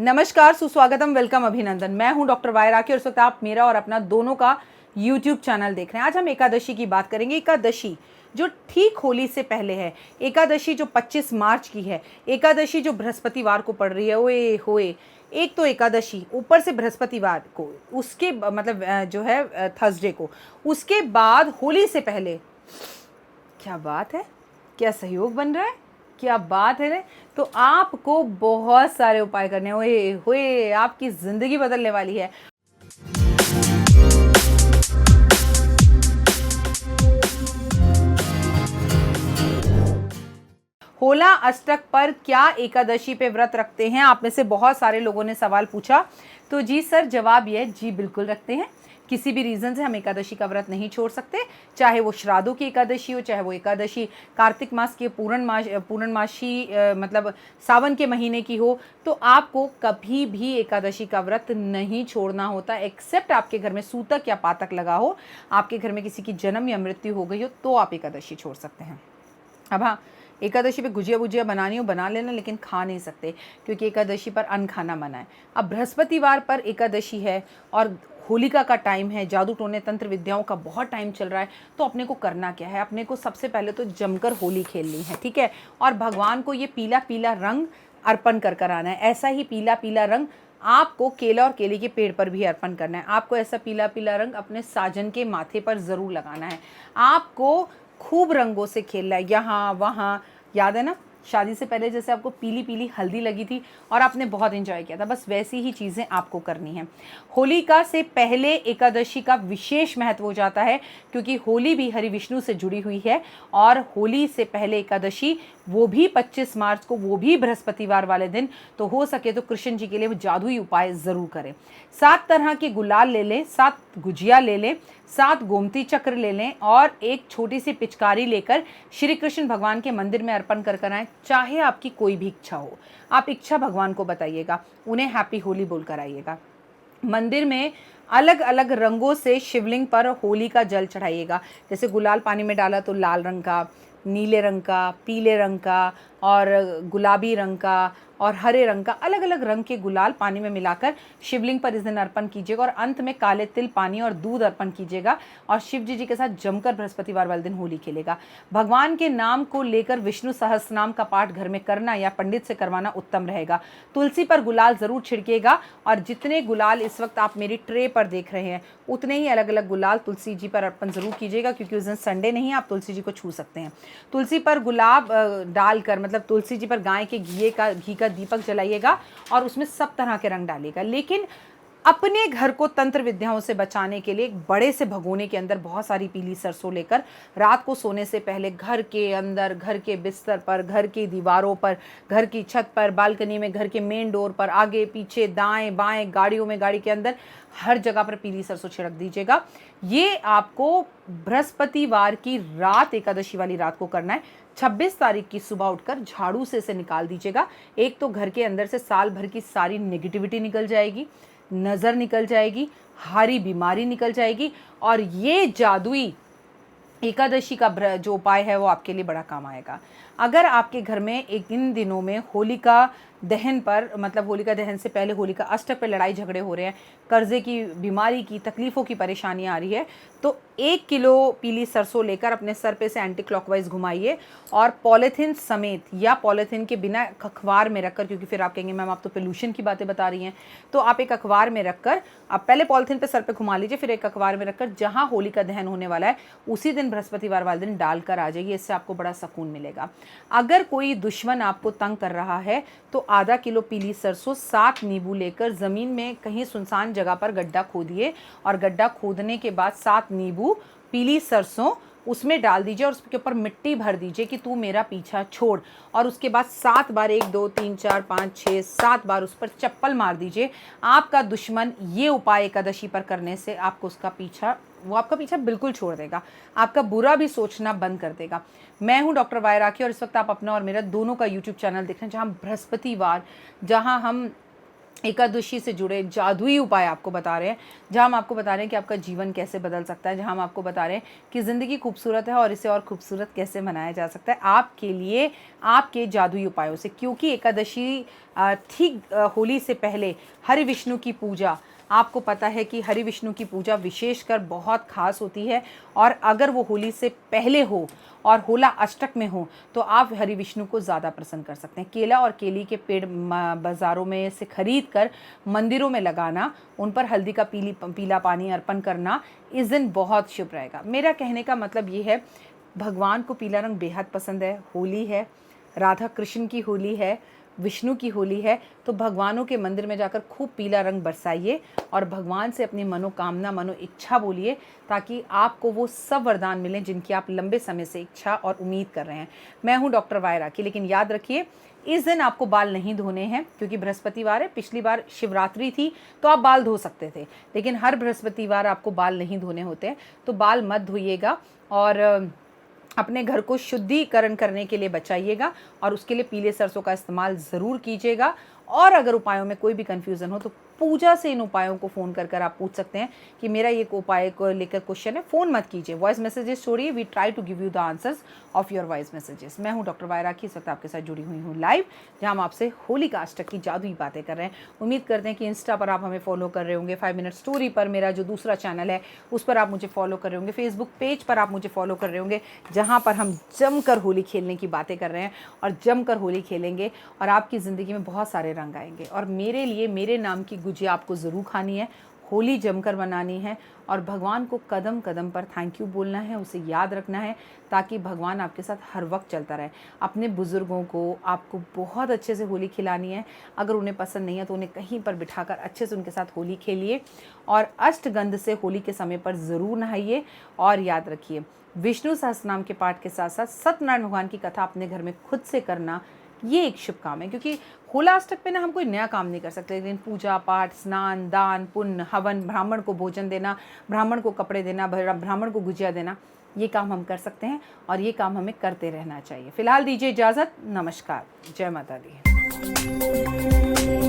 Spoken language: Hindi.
नमस्कार, सुस्वागतम, वेलकम, अभिनंदन। मैं हूं डॉक्टर वाई राखी और इस वक्त आप मेरा और अपना दोनों का यूट्यूब चैनल देख रहे हैं। आज हम एकादशी की बात करेंगे। एकादशी जो ठीक होली से पहले है, एकादशी जो 25 मार्च की है, एकादशी जो बृहस्पतिवार को पड़ रही है। ओए होए, एक तो एकादशी ऊपर से बृहस्पतिवार को, उसके मतलब जो है थर्सडे को, उसके बाद होली से पहले। क्या बात है, क्या सहयोग बन रहा है, क्या बात है रे। तो आपको बहुत सारे उपाय करने हुए हुए आपकी ज़िंदगी बदलने वाली है। होला अष्टक पर क्या एकादशी पे व्रत रखते हैं? आप में से बहुत सारे लोगों ने सवाल पूछा। तो जी सर, जवाब ये है, जी बिल्कुल रखते हैं। किसी भी रीज़न से हम एकादशी का व्रत नहीं छोड़ सकते, चाहे वो श्राद्धों की एकादशी हो, चाहे वो एकादशी कार्तिक मास की पूर्णमासी मतलब सावन के महीने की हो। तो आपको कभी भी एकादशी का व्रत नहीं छोड़ना होता, एक्सेप्ट आपके घर में सूतक या पातक लगा हो, आपके घर में किसी की जन्म या मृत्यु हो गई हो, तो आप एकादशी छोड़ सकते हैं। अब हाँ, एकादशी पे गुजिया वुजिया बनानी हो बना लेना, लेकिन खा नहीं सकते क्योंकि एकादशी पर अन्न खाना मना है। अब बृहस्पतिवार पर एकादशी है और होलिका का टाइम है, जादू टोने तंत्र विद्याओं का बहुत टाइम चल रहा है। तो अपने को करना क्या है? अपने को सबसे पहले तो जमकर होली खेलनी है, ठीक है। और भगवान को ये पीला पीला रंग अर्पण कर कर आना है। ऐसा ही पीला पीला रंग आपको केला और केले के पेड़ पर भी अर्पण करना है। आपको ऐसा पीला पीला रंग अपने साजन के माथे पर ज़रूर लगाना है। आपको खूब रंगों से खेलना है, यहाँ वहाँ। याद है ना, शादी से पहले जैसे आपको पीली पीली हल्दी लगी थी और आपने बहुत एंजॉय किया था, बस वैसी ही चीज़ें आपको करनी है। होलिका से पहले एकादशी का विशेष महत्व हो जाता है क्योंकि होली भी हरि विष्णु से जुड़ी हुई है। और होली से पहले एकादशी, वो भी 25 मार्च को, वो भी बृहस्पतिवार वाले दिन। तो हो सके तो कृष्ण जी के लिए वो जादुई उपाय ज़रूर करें। 7 तरह के गुलाल ले लें, 7 गुजिया ले लें, 7 गोमती चक्र ले लें और एक छोटी सी पिचकारी लेकर श्री कृष्ण भगवान के मंदिर में अर्पण कर आएँ। चाहे आपकी कोई भी इच्छा हो, आप इच्छा भगवान को बताइएगा, उन्हें हैप्पी होली बोल कर आइएगा। मंदिर में अलग अलग रंगों से शिवलिंग पर होली का जल चढ़ाइएगा। जैसे गुलाल पानी में डाला तो लाल रंग का, नीले रंग का, पीले रंग का और गुलाबी रंग का और हरे रंग का, अलग अलग रंग के गुलाल पानी में मिलाकर शिवलिंग पर इस दिन अर्पण कीजिएगा। और अंत में काले तिल, पानी और दूध अर्पण कीजिएगा और शिव जी के साथ जमकर बृहस्पतिवार वाले दिन होली खेलेगा। भगवान के नाम को लेकर विष्णु सहस्रनाम का पाठ घर में करना या पंडित से करवाना उत्तम रहेगा। तुलसी पर गुलाल ज़रूर छिड़किएगा और जितने गुलाल इस वक्त आप मेरी ट्रे पर देख रहे हैं, उतने ही अलग अलग गुलाल तुलसी जी पर अर्पण ज़रूर कीजिएगा क्योंकि उस दिन संडे नहीं है, आप तुलसी जी को छू सकते हैं। तुलसी पर गुलाब डालकर, मतलब तुलसी जी पर गाय के घी का दीपक जलाइएगा और उसमें सब तरह के रंग डालिएगा। लेकिन अपने घर को तंत्र विद्याओं से बचाने के लिए एक बड़े से भगोने के अंदर बहुत सारी पीली सरसों लेकर रात को सोने से पहले घर के अंदर, घर के बिस्तर पर, घर की दीवारों पर, घर की छत पर, बालकनी में, घर के मेन डोर पर, आगे पीछे, दाएं बाएं, गाड़ियों में, गाड़ी के अंदर, हर जगह पर पीली सरसों छिड़क दीजिएगा। ये आपको बृहस्पतिवार की रात, एकादशी वाली रात को करना है। 26 तारीख की सुबह उठकर झाड़ू से इसे निकाल दीजिएगा। एक तो घर के अंदर से साल भर की सारी नेगेटिविटी निकल जाएगी, नज़र निकल जाएगी, हारी बीमारी निकल जाएगी और ये जादुई एकादशी का जो उपाय है वो आपके लिए बड़ा काम आएगा। अगर आपके घर में एक इन दिनों में होलिका दहन पर, मतलब होलिका दहन से पहले होलिका अष्टक पर लड़ाई झगड़े हो रहे हैं, कर्जे की, बीमारी की, तकलीफ़ों की परेशानियां आ रही है, तो 1 किलो पीली सरसों लेकर अपने सर पे से एंटी क्लॉकवाइज घुमाइए और पॉलीथीन समेत या पॉलीथीन के बिना अखबार में रखकर, क्योंकि फिर आप कहेंगे मैम आप तो पोल्यूशन की बातें बता रही हैं, तो आप एक अखबार में रखकर, आप पहले पॉलीथीन पे सर पे घुमा लीजिए, फिर एक अखबार में रखकर जहाँ होलिका दहन होने वाला है उसी दिन बृहस्पतिवार वाले दिन डालकर आ जाइए। इससे आपको बड़ा सुकून मिलेगा। अगर कोई दुश्मन आपको तंग कर रहा है तो आधा किलो पीली सरसों, 7 नींबू लेकर ज़मीन में कहीं सुनसान जगह पर गड्ढा खोदिए और गड्ढा खोदने के बाद 7 नींबू, पीली सरसों उसमें डाल दीजिए और उसके ऊपर मिट्टी भर दीजिए कि तू मेरा पीछा छोड़। और उसके बाद 7 बार, 1 2 3 4 5 6 7 बार उस पर चप्पल मार दीजिए। आपका दुश्मन ये उपाय एकादशी पर करने से आपको उसका पीछा, वो आपका पीछा बिल्कुल छोड़ देगा, आपका बुरा भी सोचना बंद कर देगा। मैं हूं डॉक्टर वाई राखी और इस वक्त आप अपना और मेरा दोनों का यूट्यूब चैनल देख रहे हैं, जहां बृहस्पतिवार, जहां हम एकादशी से जुड़े जादुई उपाय आपको बता रहे हैं, जहाँ हम आपको बता रहे हैं कि आपका जीवन कैसे बदल सकता है, जहाँ हम आपको बता रहे हैं कि ज़िंदगी खूबसूरत है और इसे और खूबसूरत कैसे मनाया जा सकता है आपके लिए, आपके जादुई उपायों से। क्योंकि एकादशी ठीक होली से पहले हरि विष्णु की पूजा, आपको पता है कि हरि विष्णु की पूजा विशेषकर बहुत खास होती है, और अगर वो होली से पहले हो और होला अष्टक में हो तो आप हरि विष्णु को ज़्यादा प्रसन्न कर सकते हैं। केला और केली के पेड़ बाज़ारों में से खरीद कर मंदिरों में लगाना, उन पर हल्दी का पीला पानी अर्पण करना इस दिन बहुत शुभ रहेगा। मेरा कहने का मतलब ये है, भगवान को पीला रंग बेहद पसंद है, होली है, राधा कृष्ण की होली है, विष्णु की होली है, तो भगवानों के मंदिर में जाकर खूब पीला रंग बरसाइए और भगवान से अपनी मनोकामना, मनो इच्छा बोलिए, ताकि आपको वो सब वरदान मिलें जिनकी आप लंबे समय से इच्छा और उम्मीद कर रहे हैं। मैं हूँ डॉक्टर वाय राखी, लेकिन याद रखिए इस दिन आपको बाल नहीं धोने हैं, क्योंकि बृहस्पतिवार है। पिछली बार शिवरात्रि थी तो आप बाल धो सकते थे, लेकिन हर बृहस्पतिवार आपको बाल नहीं धोने होते हैं, तो बाल मत धोइएगा और अपने घर को शुद्धिकरण करने के लिए बचाइएगा, और उसके लिए पीले सरसों का इस्तेमाल ज़रूर कीजिएगा। और अगर उपायों में कोई भी कन्फ्यूज़न हो तो पूजा से इन उपायों को फ़ोन कर आप पूछ सकते हैं कि मेरा ये उपाय को लेकर क्वेश्चन है। फ़ोन मत कीजिए, वॉइस मैसेजेस छोड़िए, we try to give you the answers of your voice messages. मैं हूँ डॉक्टर वाय राखी, इस वक्त आपके साथ जुड़ी हुई हूँ लाइव, जहाँ हम आपसे होली का अष्टक की जादुई बातें कर रहे हैं। उम्मीद करते हैं कि इंस्टा पर आप हमें फॉलो कर रहे होंगे, 5 मिनट स्टोरी पर मेरा जो दूसरा चैनल है उस पर आप मुझे फॉलो कर रहे होंगे, फेसबुक पेज पर आप मुझे फॉलो कर रहे होंगे, जहाँ पर हम जमकर होली खेलने की बातें कर रहे हैं और जमकर होली खेलेंगे और आपकी ज़िंदगी में बहुत सारे रंग आएंगे। और मेरे लिए मेरे नाम की गुजिया आपको ज़रूर खानी है, होली जमकर मनानी है और भगवान को कदम कदम पर थैंक यू बोलना है, उसे याद रखना है, ताकि भगवान आपके साथ हर वक्त चलता रहे। अपने बुज़ुर्गों को आपको बहुत अच्छे से होली खिलानी है, अगर उन्हें पसंद नहीं है तो उन्हें कहीं पर बिठाकर अच्छे से उनके साथ होली खेलिए और अष्टगंध से होली के समय पर ज़रूर नहाइए। और याद रखिए, विष्णु सहस्त्रनाम के पाठ के साथ साथ सत्यनारायण भगवान की कथा अपने घर में खुद से करना, ये एक शुभ काम है। क्योंकि होला अष्टक पे ना हम कोई नया काम नहीं कर सकते, लेकिन पूजा पाठ, स्नान, दान, पुण्य, हवन, ब्राह्मण को भोजन देना, ब्राह्मण को कपड़े देना, ब्राह्मण को गुजिया देना, ये काम हम कर सकते हैं और ये काम हमें करते रहना चाहिए। फिलहाल दीजिए इजाज़त, नमस्कार, जय माता दी।